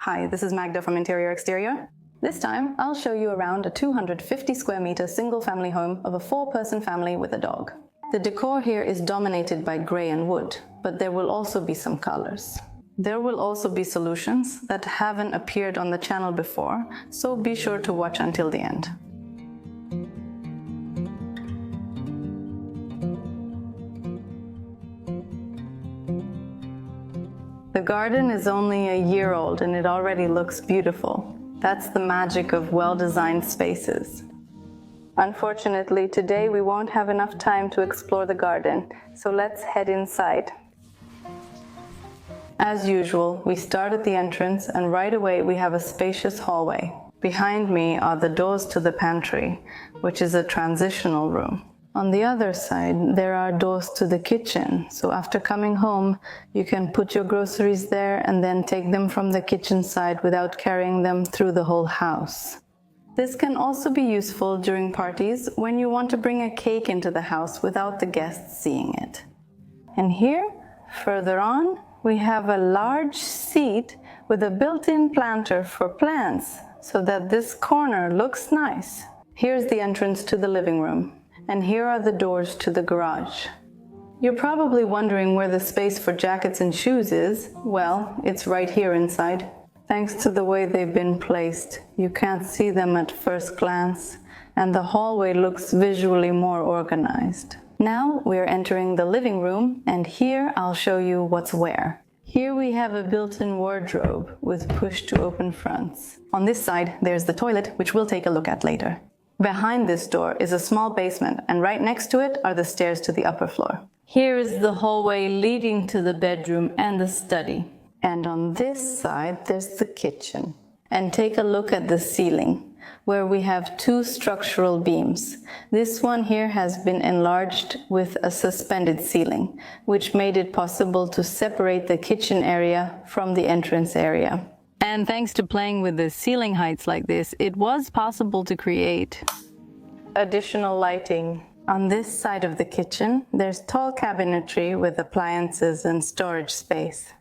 Hi, this is Magda from Interior Exterior. This time, I'll show you around a 250 square meter single-family home of a 4-person family with a dog. The decor here is dominated by gray and wood, but there will also be some colors. There will also be solutions that haven't appeared on the channel before, so be sure to watch until the end. The garden is only a year old and it already looks beautiful. That's the magic of well-designed spaces. Unfortunately, today we won't have enough time to explore the garden, so let's head inside. As usual, we start at the entrance and right away we have a spacious hallway. Behind me are the doors to the pantry, which is a transitional room. On the other side, there are doors to the kitchen, so after coming home, you can put your groceries there and then take them from the kitchen side without carrying them through the whole house. This can also be useful during parties when you want to bring a cake into the house without the guests seeing it. And here, further on, we have a large seat with a built-in planter for plants, so that this corner looks nice. Here's the entrance to the living room. And here are the doors to the garage. You're probably wondering where the space for jackets and shoes is. Well, it's right here inside. Thanks to the way they've been placed, you can't see them at first glance, and the hallway looks visually more organized. Now we're entering the living room, and here I'll show you what's where. Here we have a built-in wardrobe with push-to-open fronts. On this side, there's the toilet, which we'll take a look at later. Behind this door is a small basement, and right next to it are the stairs to the upper floor. Here is the hallway leading to the bedroom and the study. And on this side, there's the kitchen. And take a look at the ceiling, where we have 2 structural beams. This one here has been enlarged with a suspended ceiling, which made it possible to separate the kitchen area from the entrance area. And thanks to playing with the ceiling heights like this, it was possible to create additional lighting. On this side of the kitchen, there's tall cabinetry with appliances and storage space.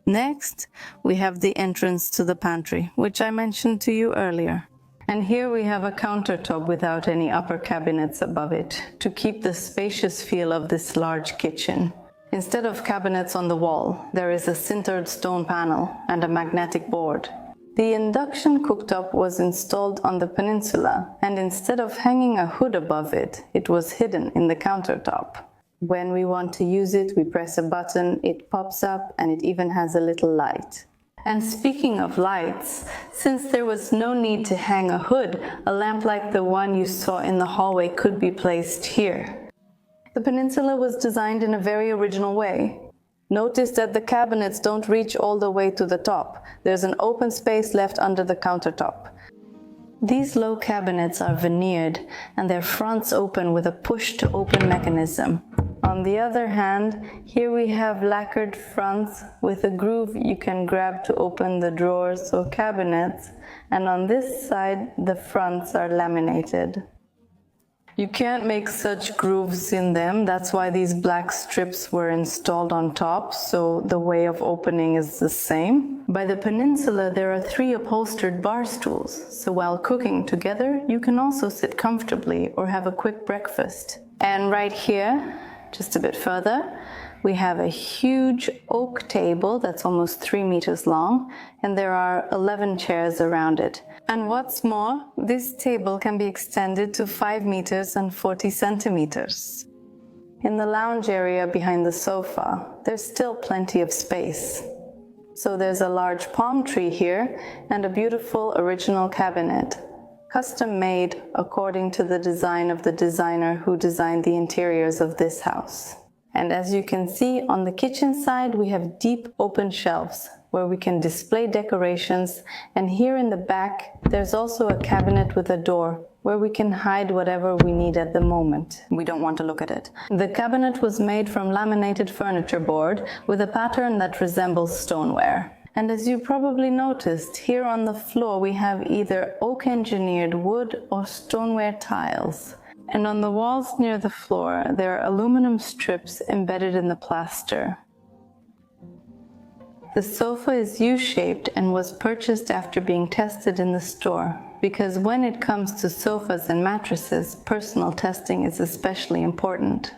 Next, we have the entrance to the pantry, which I mentioned to you earlier. And here we have a countertop without any upper cabinets above it, to keep the spacious feel of this large kitchen. Instead of cabinets on the wall, there is a sintered stone panel and a magnetic board. The induction cooktop was installed on the peninsula, and instead of hanging a hood above it, it was hidden in the countertop. When we want to use it, we press a button, it pops up, and it even has a little light. And speaking of lights, since there was no need to hang a hood, a lamp like the one you saw in the hallway could be placed here. The peninsula was designed in a very original way. Notice that the cabinets don't reach all the way to the top. There's an open space left under the countertop. These low cabinets are veneered and their fronts open with a push-to-open mechanism. On the other hand, here we have lacquered fronts with a groove you can grab to open the drawers or cabinets, and on this side the fronts are laminated. You can't make such grooves in them, that's why these black strips were installed on top, so the way of opening is the same. By the peninsula there are 3 upholstered bar stools, so while cooking together you can also sit comfortably or have a quick breakfast. And right here, just a bit further, we have a huge oak table that's almost 3 meters long, and there are 11 chairs around it. And what's more, this table can be extended to 5 meters and 40 centimeters. In the lounge area behind the sofa, there's still plenty of space. So there's a large palm tree here and a beautiful original cabinet, custom made according to the design of the designer who designed the interiors of this house. And as you can see, on the kitchen side we have deep open shelves where we can display decorations, and here in the back there's also a cabinet with a door where we can hide whatever we need at the moment. We don't want to look at it. The cabinet was made from laminated furniture board with a pattern that resembles stoneware. And as you probably noticed, here on the floor we have either oak engineered wood or stoneware tiles. And on the walls near the floor, there are aluminum strips embedded in the plaster. The sofa is U-shaped and was purchased after being tested in the store, because when it comes to sofas and mattresses, personal testing is especially important.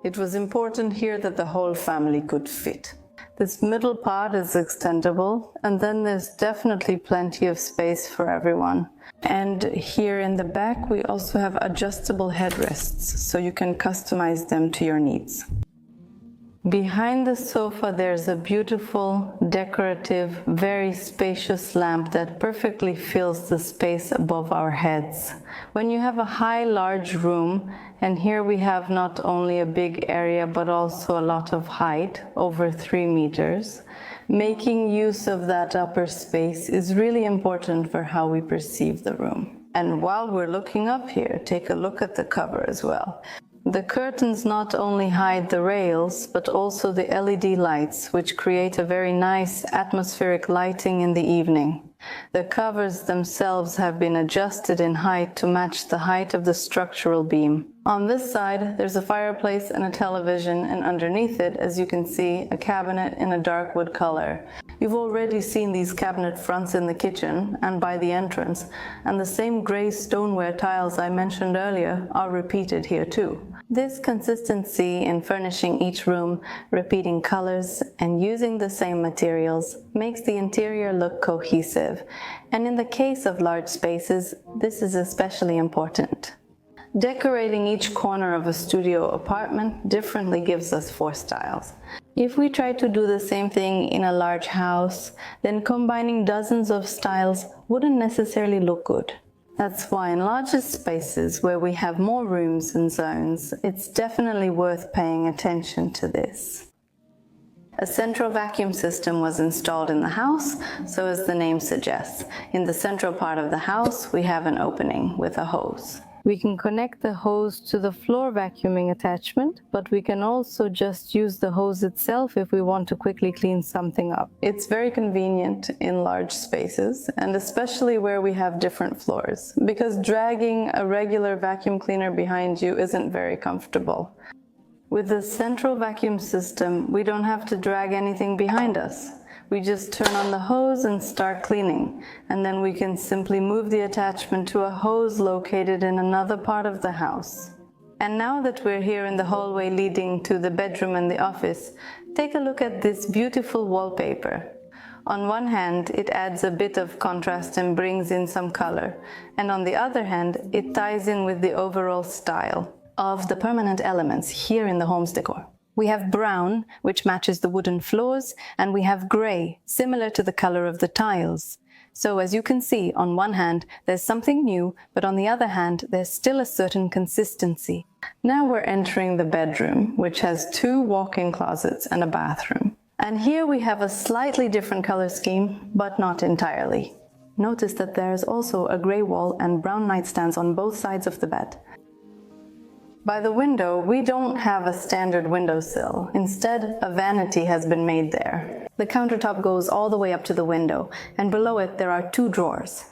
It was important here that the whole family could fit. This middle part is extendable, and then there's definitely plenty of space for everyone. And here in the back we also have adjustable headrests, so you can customize them to your needs. Behind the sofa there's a beautiful, decorative, very spacious lamp that perfectly fills the space above our heads. When you have a high, large room, and here we have not only a big area but also a lot of height, over 3 meters, making use of that upper space is really important for how we perceive the room. And while we're looking up here, take a look at the cover as well. The curtains not only hide the rails, but also the LED lights, which create a very nice atmospheric lighting in the evening. The covers themselves have been adjusted in height to match the height of the structural beam. On this side, there's a fireplace and a television, and underneath it, as you can see, a cabinet in a dark wood color. You've already seen these cabinet fronts in the kitchen and by the entrance, and the same gray stoneware tiles I mentioned earlier are repeated here too. This consistency in furnishing each room, repeating colors, and using the same materials makes the interior look cohesive, and in the case of large spaces, this is especially important. Decorating each corner of a studio apartment differently gives us 4 styles. If we try to do the same thing in a large house, then combining dozens of styles wouldn't necessarily look good. That's why in larger spaces where we have more rooms and zones, it's definitely worth paying attention to this. A central vacuum system was installed in the house, so as the name suggests. In the central part of the house, we have an opening with a hose. We can connect the hose to the floor vacuuming attachment, but we can also just use the hose itself if we want to quickly clean something up. It's very convenient in large spaces, and especially where we have different floors, because dragging a regular vacuum cleaner behind you isn't very comfortable. With the central vacuum system, we don't have to drag anything behind us. We just turn on the hose and start cleaning, and then we can simply move the attachment to a hose located in another part of the house. And now that we're here in the hallway leading to the bedroom and the office, take a look at this beautiful wallpaper. On one hand, it adds a bit of contrast and brings in some color, and on the other hand, it ties in with the overall style of the permanent elements here in the home's decor. We have brown, which matches the wooden floors, and we have gray, similar to the color of the tiles. So as you can see, on one hand, there's something new, but on the other hand, there's still a certain consistency. Now we're entering the bedroom, which has 2 walk-in closets and a bathroom. And here we have a slightly different color scheme, but not entirely. Notice that there is also a gray wall and brown nightstands on both sides of the bed. By the window, we don't have a standard windowsill. Instead, a vanity has been made there. The countertop goes all the way up to the window, and below it there are 2 drawers.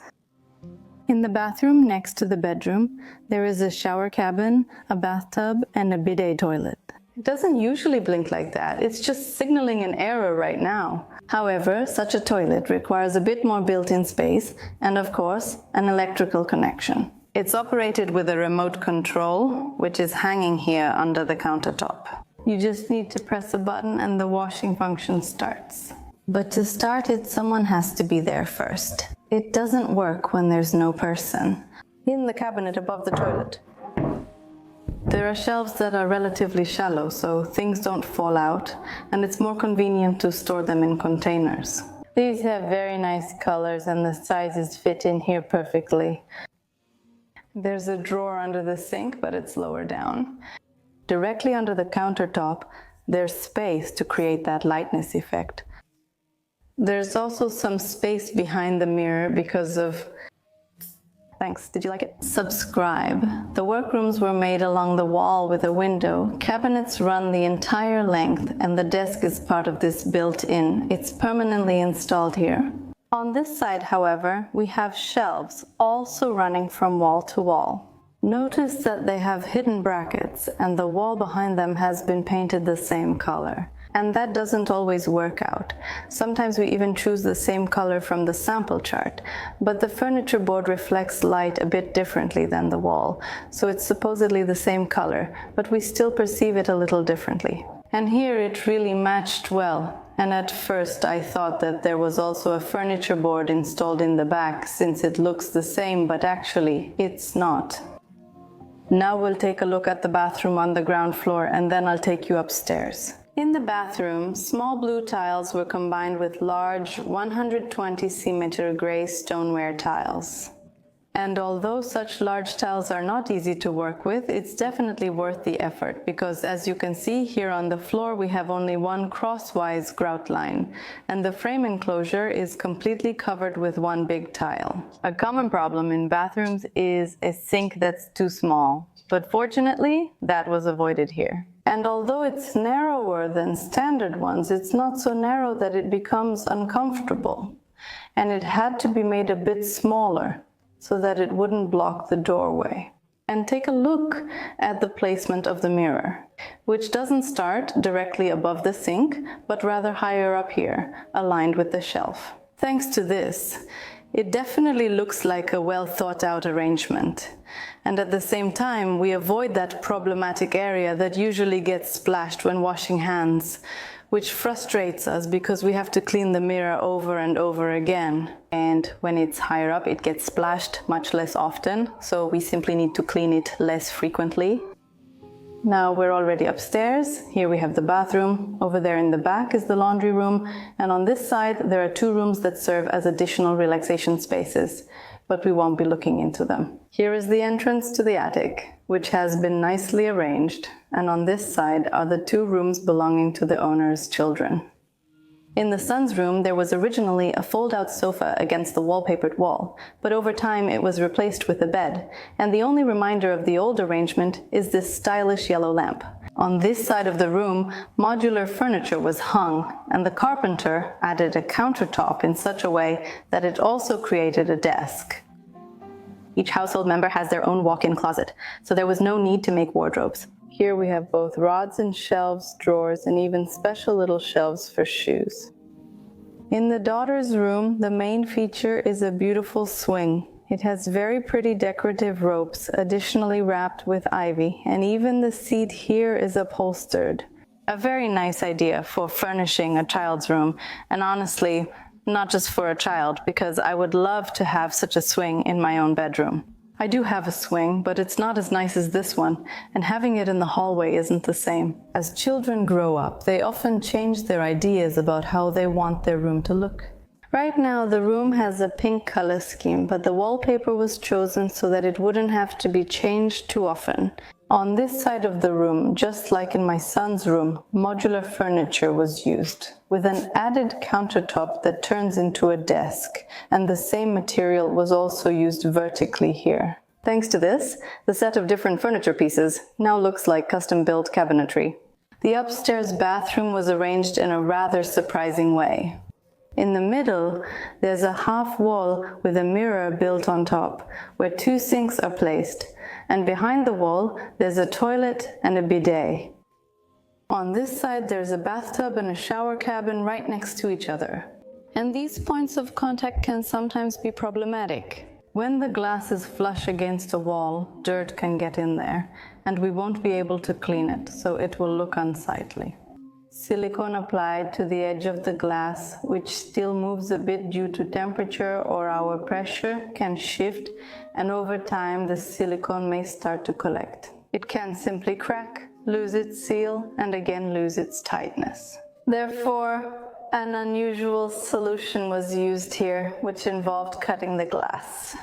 In the bathroom next to the bedroom, there is a shower cabin, a bathtub, and a bidet toilet. It doesn't usually blink like that, it's just signaling an error right now. However, such a toilet requires a bit more built-in space, and of course, an electrical connection. It's operated with a remote control, which is hanging here under the countertop. You just need to press a button and the washing function starts. But to start it, someone has to be there first. It doesn't work when there's no person. In the cabinet above the toilet, there are shelves that are relatively shallow, so things don't fall out, and it's more convenient to store them in containers. These have very nice colors and the sizes fit in here perfectly. There's a drawer under the sink, but it's lower down. Directly under the countertop, there's space to create that lightness effect. There's also some space behind the mirror because of... Thanks, did you like it? Subscribe. The workrooms were made along the wall with a window. Cabinets run the entire length, and the desk is part of this built-in. It's permanently installed here. On this side, however, we have shelves also running from wall to wall. Notice that they have hidden brackets, and the wall behind them has been painted the same color. And that doesn't always work out. Sometimes we even choose the same color from the sample chart, but the furniture board reflects light a bit differently than the wall, so it's supposedly the same color, but we still perceive it a little differently. And here it really matched well, and at first I thought that there was also a furniture board installed in the back, since it looks the same, but actually it's not. Now we'll take a look at the bathroom on the ground floor, and then I'll take you upstairs. In the bathroom, small blue tiles were combined with large 120 cm gray stoneware tiles. And although such large tiles are not easy to work with, it's definitely worth the effort, because as you can see here on the floor we have only one crosswise grout line, and the frame enclosure is completely covered with one big tile. A common problem in bathrooms is a sink that's too small, but fortunately that was avoided here. And although it's narrower than standard ones, it's not so narrow that it becomes uncomfortable. And it had to be made a bit smaller so that it wouldn't block the doorway. And take a look at the placement of the mirror, which doesn't start directly above the sink, but rather higher up here, aligned with the shelf. Thanks to this, it definitely looks like a well thought out arrangement. And at the same time, we avoid that problematic area that usually gets splashed when washing hands, which frustrates us because we have to clean the mirror over and over again. And when it's higher up, it gets splashed much less often, so we simply need to clean it less frequently. Now we're already upstairs. Here we have the bathroom. Over there in the back is the laundry room. And on this side, there are two rooms that serve as additional relaxation spaces, but we won't be looking into them. Here is the entrance to the attic, which has been nicely arranged. And on this side are the two rooms belonging to the owner's children. In the son's room, there was originally a fold-out sofa against the wallpapered wall, but over time it was replaced with a bed, and the only reminder of the old arrangement is this stylish yellow lamp. On this side of the room, modular furniture was hung, and the carpenter added a countertop in such a way that it also created a desk. Each household member has their own walk-in closet, so there was no need to make wardrobes. Here we have both rods and shelves, drawers, and even special little shelves for shoes. In the daughter's room, the main feature is a beautiful swing. It has very pretty decorative ropes, additionally wrapped with ivy, and even the seat here is upholstered. A very nice idea for furnishing a child's room, and honestly, not just for a child, because I would love to have such a swing in my own bedroom. I do have a swing, but it's not as nice as this one, and having it in the hallway isn't the same. As children grow up, they often change their ideas about how they want their room to look. Right now, the room has a pink color scheme, but the wallpaper was chosen so that it wouldn't have to be changed too often. On this side of the room, just like in my son's room, modular furniture was used, with an added countertop that turns into a desk, and the same material was also used vertically here. Thanks to this, the set of different furniture pieces now looks like custom-built cabinetry. The upstairs bathroom was arranged in a rather surprising way. In the middle, there's a half wall with a mirror built on top, where two sinks are placed, and behind the wall, there's a toilet and a bidet. On this side, there's a bathtub and a shower cabin right next to each other. And these points of contact can sometimes be problematic. When the glass is flush against a wall, dirt can get in there, and we won't be able to clean it, so it will look unsightly. Silicone applied to the edge of the glass, which still moves a bit due to temperature or our pressure, can shift, and over time the silicone may start to collect. It can simply crack, lose its seal, and again lose its tightness. Therefore, an unusual solution was used here, which involved cutting the glass.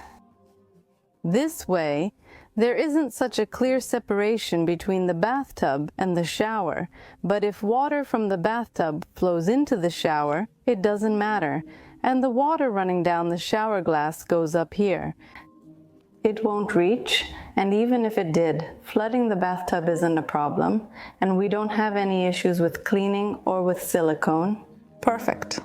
This way, there isn't such a clear separation between the bathtub and the shower, but if water from the bathtub flows into the shower, it doesn't matter, and the water running down the shower glass goes up here. It won't reach, and even if it did, flooding the bathtub isn't a problem, and we don't have any issues with cleaning or with silicone. Perfect.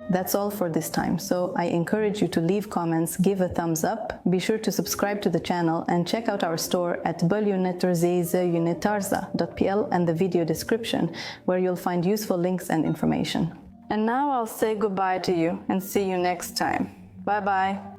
That's all for this time, so I encourage you to leave comments, give a thumbs up, be sure to subscribe to the channel, and check out our store at wnetrzazewnetrzaofficial.pl and the video description, where you'll find useful links and information. And now I'll say goodbye to you and see you next time. Bye bye.